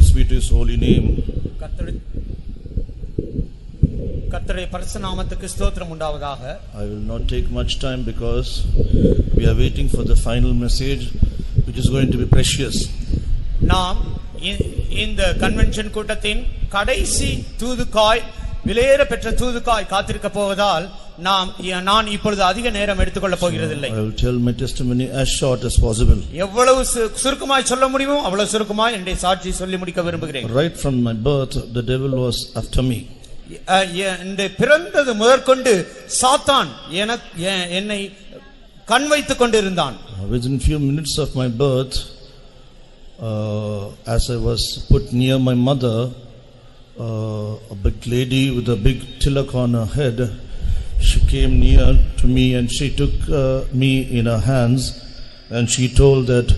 Praise be to His holy name. கர்த்தருடைய பரிசுத்த நாமத்துக்கு ஸ்தோத்திரம் உண்டாவதாக. I will not take much time because we are waiting for the final message which is going to be precious. நாம் இந்த convention கூட்டத்தின் கடைசி தூதுக்காய் விலையேற பெற்ற தூதுக்காய் காத்திருக்க போவதால் நான் இப்பொழுது அதிக நேரம் எடுத்துக்கொள்ள போகிறதில்லை. I will tell my testimony as short as possible. எவ்வளவு சுருக்கமாய் சொல்ல முடியுமோ அவ்வளவு சுருக்கமாய் என்னுடைய சாட்சி சொல்லி முடிக்க விரும்புகிறேன். Right from my birth the devil was after me. பிறந்தது முதற்கொண்டு சாத்தான் என்னை கண் வைத்துக் கொண்டிருந்தான். Within few minutes of my birth, as I was put near my mother, a big lady with a big tilak on her head, she came near to me and she took me in her hands and she told that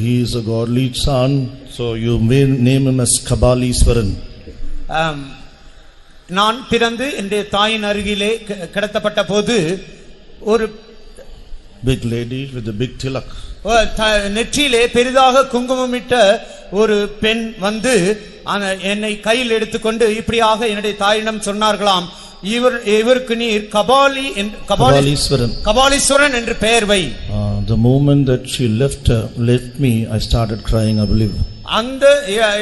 he is a godly son, so you may name him as Kabaliswaran. நான் பிறந்து என்னுடைய தாயின் அருகிலே கிடத்தப்பட்ட போது ஒரு big lady with a big tilak, நெற்றியிலே பெரிதாக குங்குமமிட்ட ஒரு பெண் வந்து என்னை கையில் எடுத்துக்கொண்டு இப்படியாக என்னுடைய தாயிடம் சொன்னார்களாம், இவருக்கு நீர் கபாலீஸ்வரன் என்று பெயர் வை. The moment that she left me, I started crying, I believe. அந்த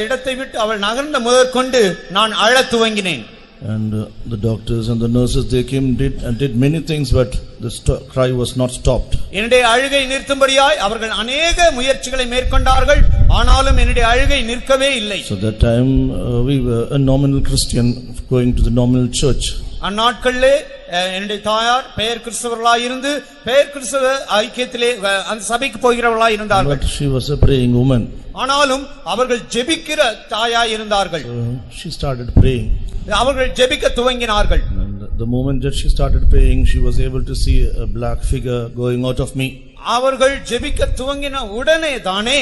இடத்தை விட்டு அவள் நகர்ந்த முதற்கொண்டு நான் அழத் துவங்கினேன். And the doctors and the nurses, they came did many things, but the cry was not stopped. என்னுடைய அழுகை நிறுத்தும்படியாய் அவர்கள் अनेक முயற்சிகளை மேற்கொண்டார்கள், ஆனாலும் என்னுடைய அழுகை நிற்கவே இல்லை. So that time we were a nominal Christian going to the nominal church. அந்நாட்களிலே என்னுடைய தாயார் பெயர் கிறிஸ்தவர்களாய் இருந்து பெயர் கிறிஸ்தவ ஐக்கியத்திலே அந்த சபைக்கு போகிறவர்களாய் இருந்தார்கள். But she was a praying woman. ஆனாலும் அவர்கள் ஜெபிக்கிற தாயாய் இருந்தார்கள். She started praying. அவர்கள் ஜெபிக்க துவங்கினார்கள். The moment that she started praying, she was able to see a black figure going out of me. அவர்கள் ஜெபிக்க துவங்கின உடனே தானே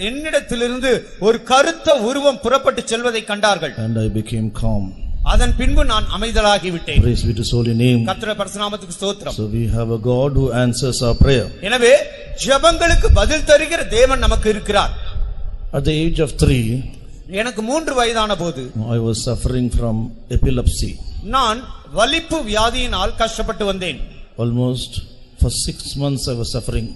என்னிடத்திலிருந்து ஒரு கருத்த உருவம் புறப்பட்டு செல்வதை கண்டார்கள். And I became calm. அதன் பின்பு நான் அமைதலாகி விட்டேன். Praise be to His holy name. கர்த்தருடைய பரிசுத்த நாமத்துக்கு ஸ்தோத்திரம். So we have a God who answers our prayer. எனவே ஜெபங்களுக்கு பதில் தருகிற தேவன் நமக்கு இருக்கிறார். At the age of 3, எனக்கு 3 வயதான போது I was suffering from epilepsy. நான் வலிப்பு வியாதியினால் கஷ்டப்பட்டு வந்தேன். Almost for 6 months I was suffering.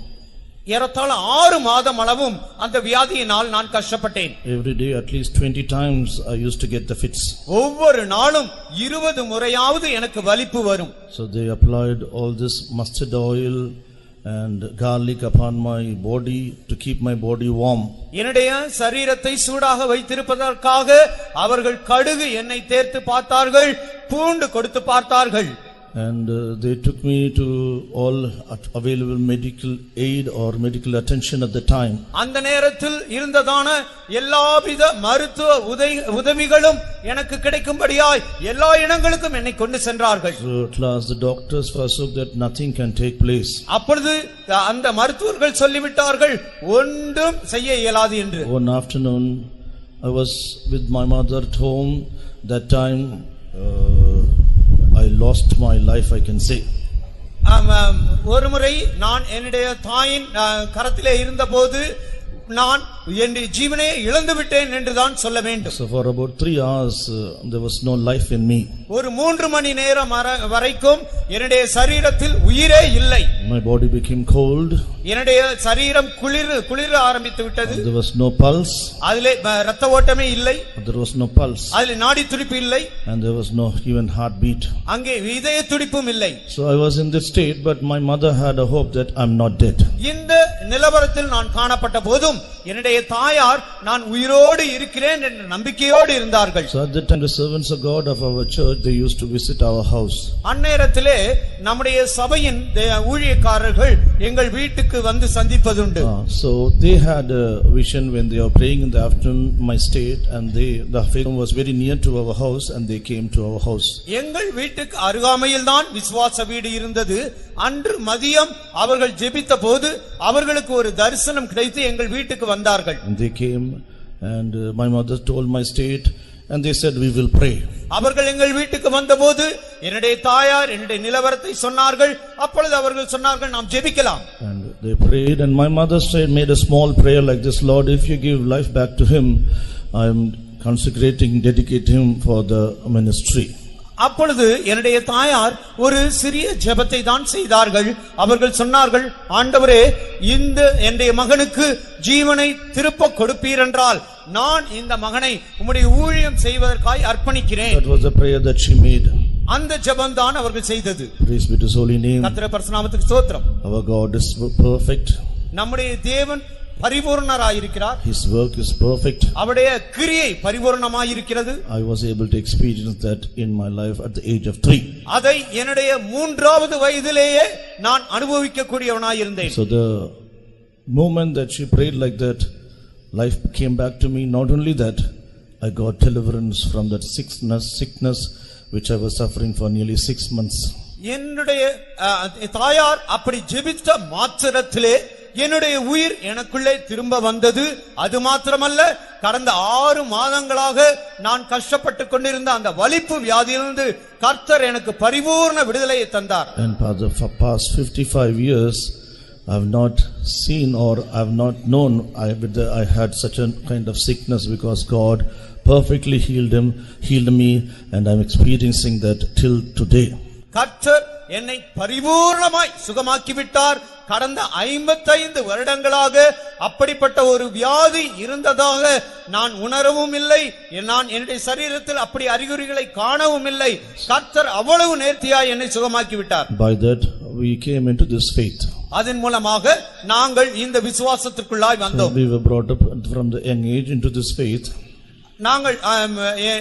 ஏறத்தாழ 6 மாதம் அளவும் அந்த வியாதியினால் நான் கஷ்டப்பட்டேன். Every day at least 20 times I used to get the fits. ஒவ்வொரு நாளும் 20 முறையாவது எனக்கு வலிப்பு வரும். So they applied all this mustard oil and garlic upon my body to keep my body warm. என்னுடைய சரீரத்தை சூடாக வைத்திருப்பதற்காக அவர்கள் கடுகு எண்ணெய் தேர்த்து பார்த்தார்கள், பூண்டு கொடுத்து பார்த்தார்கள். And they took me to all available medical aid or medical attention at the time. அந்த நேரத்தில் இருந்ததான எல்லாவித மருத்துவ உதவிகளும் எனக்கு கிடைக்கும்படியாய் எல்லா இடங்களுக்கும் என்னை கொண்டு சென்றார்கள். So at last the doctors forsook that nothing can take place. அப்பொழுது அந்த மருத்துவர்கள் சொல்லிவிட்டார்கள் ஒன்றும் செய்ய இயலாது என்று. One afternoon I was with my mother at home. That time I lost my life, I can say. ஒரு முறை நான் என்னுடைய தாயின் கரத்திலே இருந்தபோது நான் என்னுடைய ஜீவனை இழந்து விட்டேன் என்று தான் சொல்ல வேண்டும். So for about 3 hours there was no life in me. ஒரு 3 மணி நேரம் வரைக்கும் என்னுடைய சரீரத்தில் உயிரே இல்லை. My body became cold. என்னுடைய சரீரம் குளிர ஆரம்பித்து விட்டது. There was no pulse. அதிலே இரத்த ஓட்டமே இல்லை. There was no pulse. அதிலே நாடி துடிப்பு இல்லை. And there was no even heartbeat. அங்கே இதய துடிப்பும் இல்லை. So I was in this state, but my mother had a hope that I'm not dead. இந்த நிலவரத்தில் நான் காணப்பட்ட போதும் என்னுடைய தாயார் நான் உயிரோடு இருக்கிறேன் என்ற நம்பிக்கையோடு இருந்தார்கள். So at that time the servants of God of our church, they used to visit our house. அந்நேரத்திலே நம்முடைய சபையின் ஊழியக்காரர்கள் எங்கள் வீட்டுக்கு வந்து சந்திப்பதுண்டு. So they had a vision when they were praying in the afternoon, my state, and the faith was very near to our house and they came to our house. எங்கள் வீட்டுக்கு அருகாமையில் தான் விசுவாச வீடு இருந்தது. அன்று மதியம் அவர்கள் ஜெபித்த போது அவர்களுக்கு ஒரு தரிசனம் கிடைத்து எங்கள் வீட்டுக்கு வந்தார்கள். And they came and my mother told my state and they said we will pray. அவர்கள் எங்கள் வீட்டுக்கு வந்தபோது என்னுடைய தாயார் என்னுடைய நிலவரத்தை சொன்னார்கள். அப்பொழுது அவர்கள் சொன்னார்கள் நாம் ஜெபிக்கலாம். And They prayed and my mother said, made a small prayer like this, Lord, if you give life back to him, I am consecrating, dedicating him for the ministry. அப்பொழுது என்னுடைய தாயார் ஒரு சிறிய ஜெபத்தை தான் செய்தார்கள். அவர்கள் சொன்னார்கள், ஆண்டவரே, இந்த என்னுடைய மகனுக்கு ஜீவனை திருப்ப கொடுப்பீர் என்றால் நான் இந்த மகனை உம்முடைய ஊழியம் செய்வதற்காய் அர்ப்பணிக்கிறேன். That was the prayer that she made. அந்த ஜெபம் தான் அவர்கள் செய்தது. Praise be to his holy name. கர்த்தருடைய பரிசுத்த நாமத்துக்கு ஸ்தோத்திரம். Our God is perfect. நம்முடைய தேவன் பரிபூர்ணராயிருக்கிறார். His work is perfect. அவருடைய கிரியை பரிபூர்ணமாயிருக்கிறது. I was able to experience that in my life at the age of 3. அதை என்னுடைய 3வது வயதிலேயே நான் அனுபவிக்க கூடியவனாய் இருந்தேன். So the moment that she prayed like that, life came back to me. Not only that, I got deliverance from that sickness which I was suffering for nearly 6 months. என்னுடைய தாயார் அப்படி ஜெபித்த மாத்திரத்திலே என்னுடைய உயிர் எனக்குள்ளே திரும்ப வந்தது. அது மாத்திரமல்ல, கடந்த 6 மாதங்களாக நான் கஷ்டப்பட்டு கொண்டிருந்த அந்த வலிப்பு வியாதியிலிருந்து கர்த்தர் எனக்கு பரிபூர்ண விடுதலையை தந்தார். And for the past 55 years I have not seen or I have not known I had such a kind of sickness, because God perfectly healed me, and I am experiencing that till today. கர்த்தர் என்னை பரிபூர்ணமாய் சுகமாக்கி விட்டார். கடந்த 55 வருடங்களாக அப்படிப்பட்ட ஒரு வியாதி இருந்ததாக நான் உணரவும் இல்லை. நான் என்னுடைய சரீரத்தில் அப்படி அறிகுறிகளை காணவும் இல்லை. கர்த்தர் அவ்வளவு நேர்த்தியாய் என்னை சுகமாக்கி விட்டார். By that we came into this faith. அதன் மூலமாக நாங்கள் இந்த விசுவாசத்திற்குள்ளாய் வந்தோம். We were brought up from the young age into this faith. நாங்கள்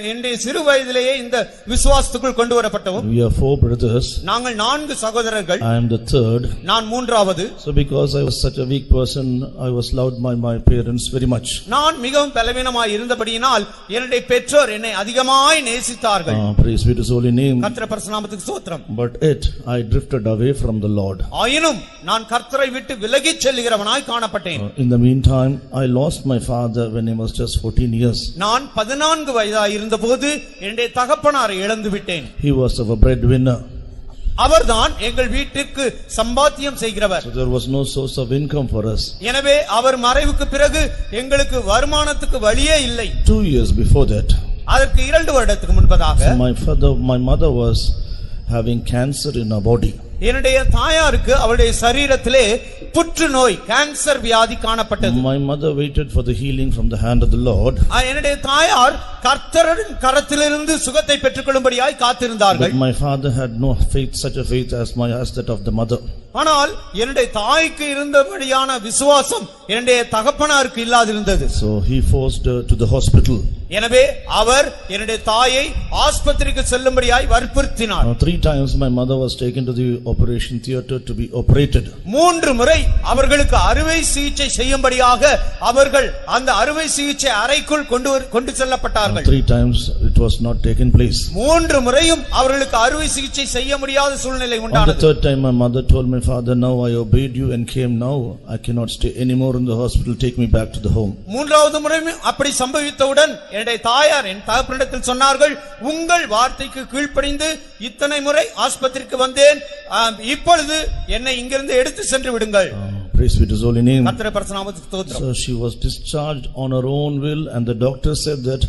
என்னுடைய சிறு வயதிலேயே இந்த விசுவாசத்துக்குள் கொண்டு வரப்பட்டோம். We are 4 brothers. நாங்கள் 4 சகோதரர்கள். I am the third. நான் 3வது. So because I was such a weak person, I was loved by my parents very much. நான் மிகவும் பலவீனமாய் இருந்தபடியினால் என்னுடைய பெற்றோர் என்னை அதிகமாய் நேசித்தார்கள். Praise be to his holy name. கர்த்தருடைய பரிசுத்த நாமத்துக்கு ஸ்தோத்திரம். But yet I drifted away from the Lord. ஆயினும் நான் கர்த்தரை விட்டு விலகிச் செல்கிறவனாய் காணப்பட்டேன். In the meantime, I lost my father when he was just 14 years. நான் 14 வயதாய் இருந்தபோது என்னுடைய தகப்பனாரை இழந்து விட்டேன். He was our breadwinner. அவர்தான் எங்கள் வீட்டுக்கு சம்பாத்தியம் செய்கிறவர். So there was no source of income for us. எனவே அவர் மறைவுக்கு பிறகு எங்களுக்கு வருமானத்துக்கு வழியே இல்லை. 2 years before that, அதற்கு 2 வருடத்துக்கு முன்பதாக my mother was having cancer in her body. என்னுடைய தாயாருக்கு அவருடைய சரீரத்திலே புற்றுநோய், கேன்சர் வியாதி காணப்பட்டது. My mother waited for the healing from the hand of the Lord. என்னுடைய தாயார் கர்த்தரின் கரத்திலிருந்து சுகத்தை பெற்றுக்கொள்ளும்படியாய் காத்திருந்தார்கள். But my father had no faith, such a faith as that of the mother. ஆனால் என்னுடைய தாய்க்கு இருந்தபடியான விசுவாசம் என்னுடைய தகப்பனாருக்கு இல்லாதிருந்தது. So he forced her to the hospital. எனவே அவர் என்னுடைய தாயை ஆஸ்பத்திரிக்கு செல்லும்படியாய் வற்புறுத்தினார். 3 times my mother was taken to the operation theater to be operated. 3 முறை அவர்களுக்கு அறுவை சிகிச்சை செய்யும்படியாக அவர்கள் அந்த அறுவை சிகிச்சை அறைக்குள் கொண்டு செல்லப்பட்டார்கள். 3 times it was not taken place. 3 முறையும் அவர்களுக்கு அறுவை சிகிச்சை செய்ய முடியாத சூழ்நிலை உண்டானது. On the 3rd time my mother told my father, now I obeyed you and came, now I cannot stay anymore in the hospital, take me back to the home. 3வது முறையும் அப்படி சம்பவித்தவுடன் என்னுடைய தாயார் என் தகப்பனிடத்தில் சொன்னார்கள், உங்கள் வார்த்தைக்கு கீழ்ப்படிந்து இத்தனை முறை ஆஸ்பத்திரிக்கு வந்தேன், இப்பொழுது என்னை இங்கிருந்து எடுத்து சென்று விடுங்கள். Praise be to his holy name. கர்த்தருடைய பரிசுத்த நாமத்துக்கு ஸ்தோத்திரம். So she was discharged on her own will, and the doctor said that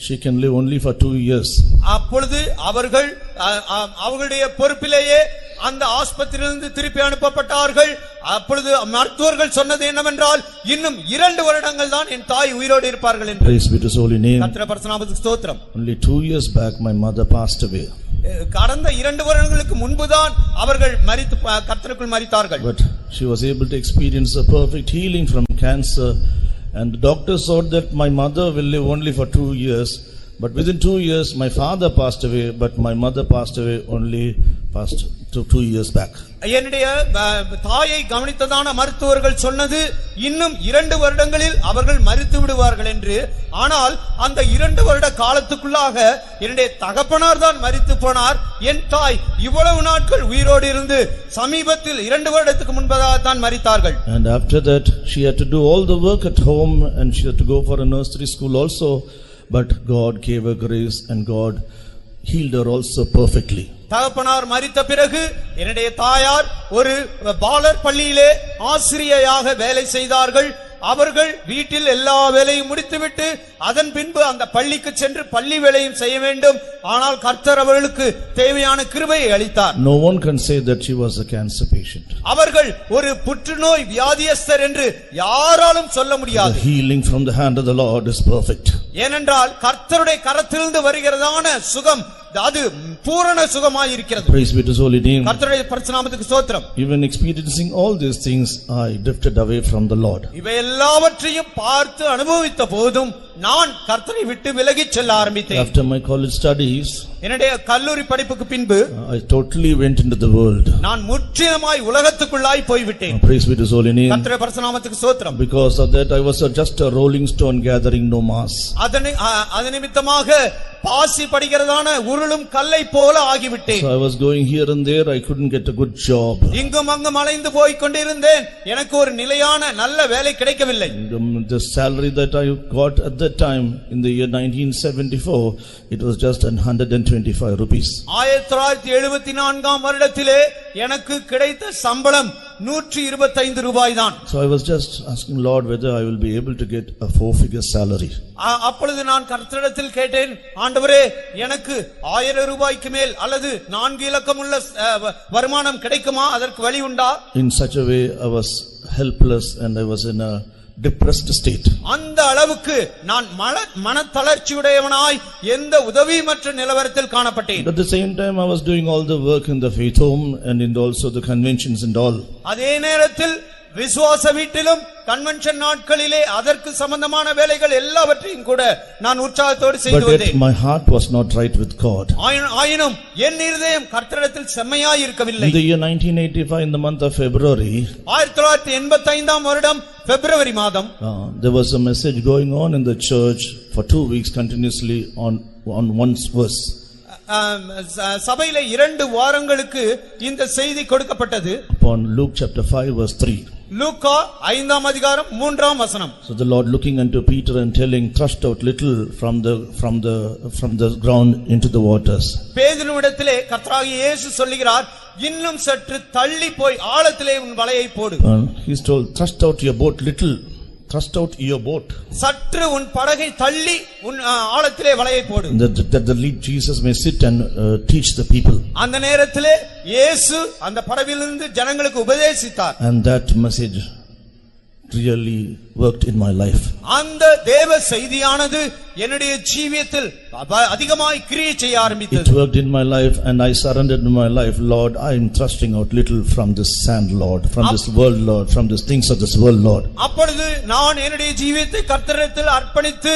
she can live only for 2 years. அப்பொழுது அவர்களுடைய பொறுப்பிலேயே அந்த ஆஸ்பத்திரியிலிருந்து திருப்பி அனுப்பப்பட்டார்கள். அப்பொழுது மருத்துவர்கள் சொன்னது என்னவென்றால், இன்னும் 2 வருடங்கள் தான் என் தாய் உயிரோடு இருப்பார்கள் என்று. Praise be to his holy name. கர்த்தருடைய பரிசுத்த நாமத்துக்கு ஸ்தோத்திரம். Only 2 years back my mother passed away. கடந்த 2 வருடங்களுக்கு முன்புதான் அவர்கள் கர்த்தருக்குள் மரித்தார்கள். But she was able to experience a perfect healing from cancer, and the doctors thought that my mother will live only for 2 years, but within 2 years my father passed away, but my mother passed away only past 2 years back. என்னுடைய தாயை கவனித்ததான மருத்துவர்கள் சொன்னது, இன்னும் 2 வருடங்களில் அவர்கள் மரித்து விடுவார்கள் என்று. ஆனால் அந்த 2 வருட காலத்துக்குள்ளாக என்னுடைய தகப்பனார் தான் மரித்து போனார். என் தாய் இவ்வளவு நாட்கள் உயிரோடு இருந்து சமீபத்தில் 2 வருடத்துக்கு முன்பதாக தான் மரித்தார்கள். And after that she had to do all the work at home, and she had to go for a nursery school also, but God gave her grace and God healed her also perfectly. தகப்பனார் மரித்த பிறகு என்னுடைய தாயார் ஒரு பாலர் பள்ளியிலே ஆசிரியையாக வேலை செய்தார்கள். அவர்கள் வீட்டில் எல்லா வேலையும் முடித்துவிட்டு அதன் பின்பு அந்த பள்ளிக்கு சென்று பள்ளி வேலையும் செய்ய வேண்டும். ஆனால் கர்த்தர் அவர்களுக்கு தேவையான கிருபையை அளித்தார். No one can say that she was a cancer patient. அவர்கள் ஒரு புற்றுநோய் வியாதியஸ்தர் என்று யாராலும் சொல்ல முடியாது. The healing from the hand of the Lord is perfect. ஏனென்றால் கர்த்தருடைய கரத்திலிருந்து வருகிறதான சுகம் அது பூரண சுகமாய் இருக்கிறது. Praise be to His holy name. கர்த்தருடைய பரிசுத்த நாமத்துக்கு ஸ்தோத்திரம். Even experiencing all these things, I drifted away from the Lord. இவை எல்லாவற்றையும் பார்த்து அனுபவித்த போதும் நான் கர்த்தரை விட்டு விலகி செல்ல ஆரம்பித்தேன். After my college studies, என்னுடைய கல்லூரி படிப்புக்கு பின்பு I totally went into the world. நான் முற்றிலுமாய் உலகத்துக்குள்ளாய் போய்விட்டேன். Praise be to His holy name. கர்த்தருடைய பரிசுத்த நாமத்துக்கு ஸ்தோத்திரம். Because of that, I was just a rolling stone gathering no mass. அது நிமித்தமாக பாசி படிக்கிறதான உருளும் கல்லை போல ஆகிவிட்டேன். So I was going here and there, I couldn't get a good job. இங்கும் அங்கும் அலைந்து போய் கொண்டிருந்தேன். எனக்கு ஒரு நிலையான நல்ல வேலை கிடைக்கவில்லை. The salary that I got at that time in the year 1974, it was just 125 rupees. 1974 வருடத்திலே எனக்கு கிடைத்த சம்பளம் 125 ரூபாய் தான். So I was just asking Lord whether I will be able to get a 4-figure salary. அப்பொழுது நான் கர்த்தரிடத்தில் கேட்டேன், ஆண்டவரே எனக்கு 1000 ரூபாய்க்கு மேல் அல்லது 4 இலக்கமுள்ள வருமானம் கிடைக்குமா? அதற்கு வழி உண்டா? In such a way I was helpless and I was in a depressed state. அந்த அளவுக்கு நான் மனத்தளர்ச்சியுடையவனாய் எந்த உதவியமற்ற நிலவரத்தில் காணப்பட்டேன். At the same time I was doing all the work in the faith home and in also the conventions and all. அதே நேரத்தில் விசுவாச வீட்டிலும் convention நாட்களிலே அதற்கு சம்பந்தமான வேலைகள் எல்லாவற்றையும் கூட நான் உற்சாகத்தோடு செய்து வந்தேன். But my heart was not right with God. ஆயினும் என் இருதயம் கர்த்தரிடத்தில் செம்மையாய் இருக்கவில்லை. In the year 1985, in the month of February, 1985 வருடம் பிப்ரவரி மாதம், there was a message going on in the church for 2 weeks continuously on one verse. சபையிலே 2 வாரங்களுக்கு இந்த செய்தி கொடுக்கப்பட்டது. Upon Luke chapter 5 verse 3. லூக்கா 5ஆம் அதிகாரம் 3ஆம் வசனம். So the Lord looking unto Peter and telling, thrust out little from the ground into the waters. பேதுருவிடத்திலே கர்த்தராகிய இயேசு சொல்லுகிறார், இன்னும் சற்று தள்ளி போய் ஆழத்திலே உன் வலையை போடு. He told, thrust out your boat little. Thrust out your boat. சற்று உன் படகை தள்ளி உன் ஆழத்திலே வலையை போடு. That the lead Jesus may sit and teach the people. அந்த நேரத்திலே இயேசு அந்த படவிலிருந்து ஜனங்களுக்கு உபதேசித்தார். And that message really worked in my life. அந்த தேவ செய்தியானது என்னுடைய ஜீவியத்தில் அதிகமாய் கிரியை செய்ய ஆரம்பித்தது. It worked in my life and I surrendered in my life. Lord, I am thrusting out little from this sand, Lord, from this world, Lord, from these things of this world, Lord. அப்பொழுது நான் என்னுடைய ஜீவியத்தை கர்த்தரிடத்தில் அர்ப்பணித்து,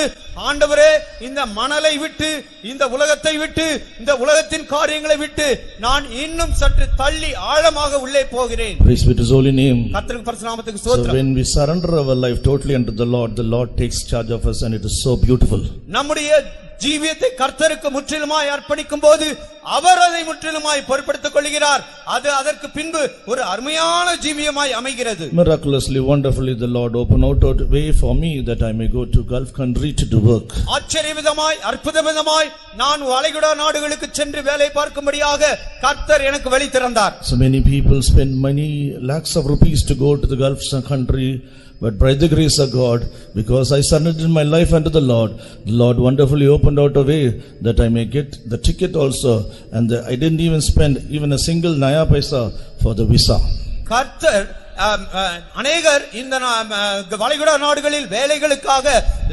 ஆண்டவரே இந்த மணலை விட்டு, இந்த உலகத்தை விட்டு, இந்த உலகத்தின் காரியங்களை விட்டு நான் இன்னும் சற்று தள்ளி ஆழமாக உள்ளே போகிறேன். Praise be to His holy name. கர்த்தருக்கு பரிசுத்த நாமத்துக்கு ஸ்தோத்திரம். So when we surrender our life totally unto the Lord takes charge of us and it is so beautiful. நம்முடைய ஜீவியத்தை கர்த்தருக்கு முற்றிலுமாய் அர்ப்பணிக்கும் போது அவர் அதை முற்றிலுமாய் பொறுப்படுத்திக் கொள்கிறார். அது அதற்கு பின்பு ஒரு அருமையான ஜீவியமாய் அமைகிறது. Miraculously, wonderfully, the Lord opened out a way for me that I may go to Gulf country to do work. ஆச்சரியவிதமாய் அற்புதவிதமாய் நான் வளைகுடா நாடுகளுக்கு சென்று வேலை பார்க்கும்படியாக கர்த்தர் எனக்கு வழி திறந்தார். So many people spend many lakhs of rupees to go to the Gulf country. But by the grace of God, because I surrendered my life unto the Lord wonderfully opened out a way that I may get the ticket also, and I didn't even spend even a single naya paisa for the visa. கர்த்தர் அநேகர் இந்த வளைகுடா நாடுகளில் வேலைகளுக்காக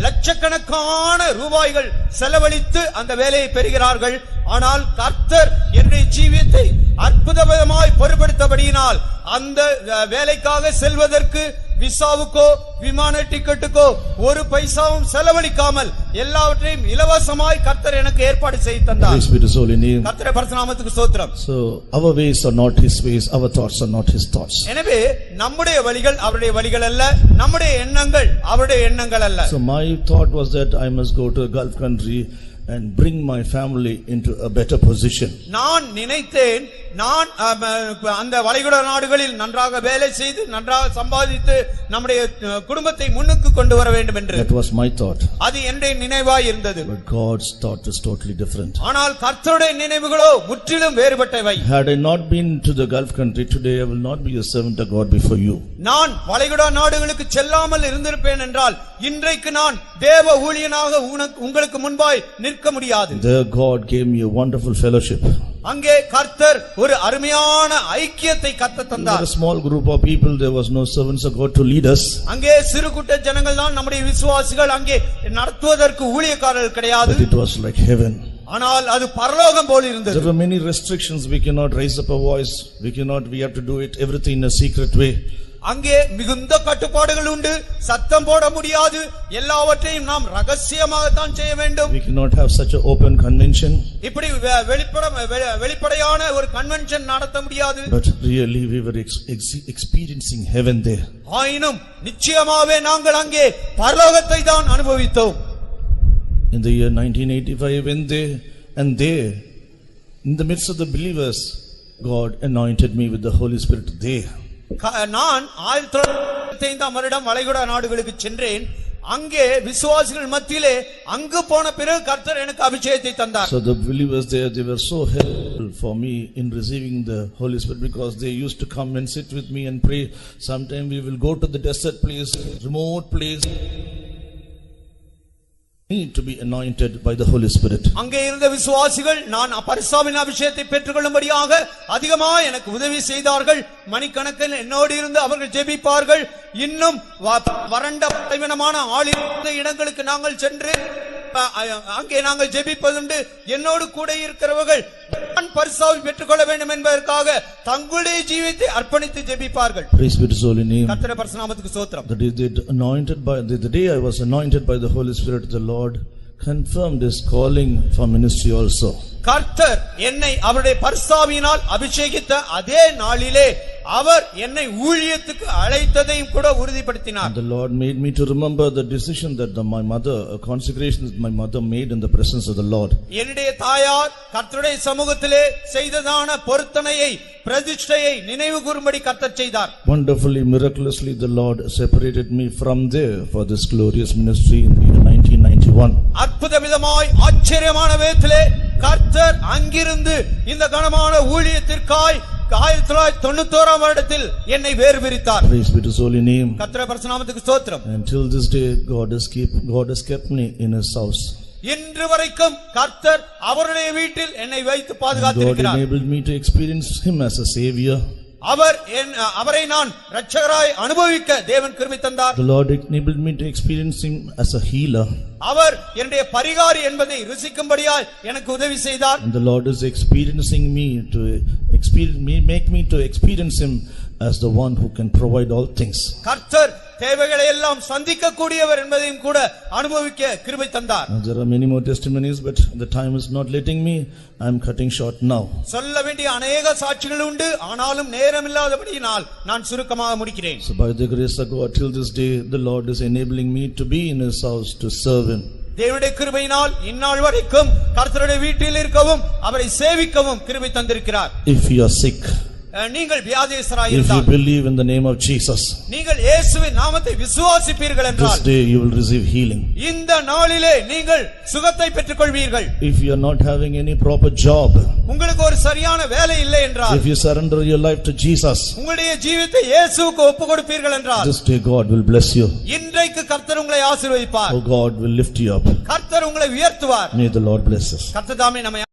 லட்சக்கணக்கான ரூபாய்கள் செலவழித்து அந்த வேலையை பெறுகிறார்கள். ஆனால் கர்த்தர் என்னுடைய ஜீவியத்தை அற்புதமாய் பொறுப்படுத்தபடியினால் அந்த வேலைக்காக செல்வதற்கு விசாவுக்கோ விமான டிக்கெட்டுக்கோ ஒரு பைசாவும் செலவழிக்காமல் எல்லாவற்றையும் இலவசமாய் கர்த்தர் எனக்கு ஏற்பாடு செய்து தந்தார். கர்த்தருடைய பரிசுத்த நாமத்துக்கு ஸ்தோத்திரம். So our ways are not His ways, our thoughts are not His thoughts. எனவே நம்முடைய வழிகள் அவருடைய வழிகள் அல்ல, நம்முடைய எண்ணங்கள் அவருடைய எண்ணங்கள் அல்ல. So my thought was that I must go to a Gulf country and bring my family into a better position. நான் நினைத்தேன் நான் அந்த வளைகுடா நாடுகளில் நன்றாக வேலை செய்து நன்றாக சம்பாதித்து நம்முடைய குடும்பத்தை முன்னுக்கு கொண்டு வர வேண்டும் என்று. That was my thought. அது என்னுடைய நினைவாய் இருந்தது. But God's thought is totally different. ஆனால் கர்த்தருடைய நினைவுகளோ முற்றிலும் வேறுபட்டவை. Had I not been to the Gulf country today, I will not be a servant of God before you. நான் வளைகுடா நாடுகளுக்கு செல்லாமல் இருந்திருப்பேன் என்றால் இன்றைக்கு நான் தேவ ஊழியனாக உங்களுக்கு முன்பாய் நிற்க முடியாது. There God gave me a wonderful fellowship. அங்கே கர்த்தர் ஒரு அருமையான ஐக்கியத்தை கர்த்தர் தந்தார். A small group of people, there was no servants of God to lead us. அங்கே சிறு கூட்ட ஜனங்கள் தான் நம்முடைய விசுவாசிகள், அங்கே நடத்துவதற்கு ஊழியக்காரர்கள் கிடையாது. But it was like heaven. ஆனால் அது பரலோகம் போல இருந்தது. There were many restrictions. We cannot raise up a voice. We have to do it everything in a secret way. அங்கே மிகுந்த கட்டுப்பாடுகள் உண்டு. சத்தம் போட முடியாது. எல்லாவற்றையும் நாம் ரகசியமாக தான் செய்ய வேண்டும். We cannot have such an open convention. இப்படி வெளிப்படையான ஒரு கன்வென்ஷன் நடத்த முடியாது. But really we were experiencing heaven there. ஆயினும் நிச்சயமாவே நாங்கள் அங்கே பரலோகத்தை தான் அனுபவித்தோம். In the year 1985 when there in the midst of the believers, God anointed me with the Holy Spirit there. நான் 1985 வருடம் வளைகுடா நாடுகளுக்கு சென்றேன். அங்கே விசுவாசிகள் மத்தியிலே அங்கு போன பிறகு கர்த்தர் எனக்கு அபிஷேகத்தை தந்தார். So the believers there, they were so helpful for me in receiving the Holy Spirit, because they used to come and sit with me and pray. Sometime we will go to the desert place, remote place, need to be anointed by the Holy Spirit. அங்கே இருந்த விசுவாசிகள் நான் பரிசுத்தாவின் அபிஷேகத்தை பெற்றுக்கொள்ளும்படியாக அதிகமாக எனக்கு உதவி செய்தார்கள். மணிக்கணக்கில் என்னோடு இருந்து அவர்கள் ஜெபிப்பார்கள். இன்னும் வறண்ட படைவனமான ஆளிருந்த இடங்களுக்கு நாங்கள் சென்று அங்கே நாங்கள் ஜெபிப்பதுண்டு. என்னோடு கூட இருக்கிறவர்கள் நான் பரிசுத்தாவை பெற்றுக்கொள்ள வேண்டும் என்பதற்காக தங்களுடைய ஜீவியத்தை அர்ப்பணித்து ஜெபிப்பார்கள். Praise be to His holy name. கர்த்தருடைய பரிசுத்த நாமத்துக்கு ஸ்தோத்திரம். The day I was anointed by the Holy Spirit, the Lord confirmed His calling for ministry also. கர்த்தர் என்னை அவருடைய பரிசுத்தாவியினால் அபிஷேகித்த அதே நாளிலே அவர் என்னை ஊழியத்துக்கு அழைத்ததையும் கூட உறுதிப்படுத்தினார். The Lord made me to remember the decision that my mother, a consecration that my mother made in the presence of the Lord. என்னுடைய தாயார் கர்த்தருடைய சமூகத்திலே செய்ததான பொருத்தனையை பிரதிஷ்டையை நினைவு கூறும்படி கர்த்தர் செய்தார். Wonderfully, miraculously, the Lord separated me from there for this glorious ministry in the year 1991. அற்புதவிதமாய் ஆச்சரியமான விதத்திலே கர்த்தர் அங்கிருந்து இந்த கனமான ஊழியத்திற்காய் 1991 வருடத்தில் என்னை வேறு பிரித்தார். Praise be to His holy name. கர்த்தருடைய பரிசுத்த நாமத்துக்கு ஸ்தோத்திரம். Until this day God has kept me in His house. இன்று வரைக்கும் கர்த்தர் அவருடைய வீட்டில் என்னை வைத்து பாதுகாத்திருக்கிறார். God enabled me to experience Him as a savior. அவரை நான் இரட்சகராய் அனுபவிக்க தேவன் கிருபை தந்தார். The Lord enabled me to experience Him as a healer. அவர் என்னுடைய பரிகாரி என்பதை ருசிக்கும்படியாய் எனக்கு உதவி செய்தார். And the Lord is experiencing me to make me to experience Him as the one who can provide all things. கர்த்தர் தேவைகளை எல்லாம் சந்திக்க கூடியவர் என்பதையும் கூட அனுபவிக்க கிருபை தந்தார். There are many more testimonies, but the time is not letting me. I am cutting short now. சொல்ல வேண்டிய अनेक சாட்சிகள் உண்டு, ஆனாலும் நேரம் இல்லாதபடியால் நான் சுருக்கமாக முடிக்கிறேன். So by the grace of God, till this day the Lord is enabling me to be in His house to serve Him. தேவனுடைய கிருபையினால் இந்நாள் வரைக்கும் கர்த்தருடைய வீட்டில் இருக்கவும் அவரை சேவிக்கவும் கிருபை தந்திருக்கிறார். If you are sick, நீங்கள் வியாதியஸ்தராய் if இருந்தால், you believe in the name of Jesus, நீங்கள் இயேசுவின் நாமத்தை விசுவாசிப்பீர்கள் என்றால், this day you will receive healing. இந்த நாளிலே நீங்கள் சுகத்தை பெற்றுக்கொள்வீர்கள். If you are not having any proper job, உங்களுக்கு ஒரு சரியான வேலை இல்லை என்றால், if you surrender your life to Jesus, உங்களுடைய ஜீவிதத்தை இயேசுவுக்கு ஒப்புக்கொடுப்பீர்கள் என்றால், this day God will bless you. இன்றைக்கு கர்த்தர் உங்களை ஆசீர்வதிப்பார். Oh, God will lift you up. கர்த்தர் உங்களை உயர்த்துவார். May the Lord bless us. கர்த்தர் தாமே நம்மை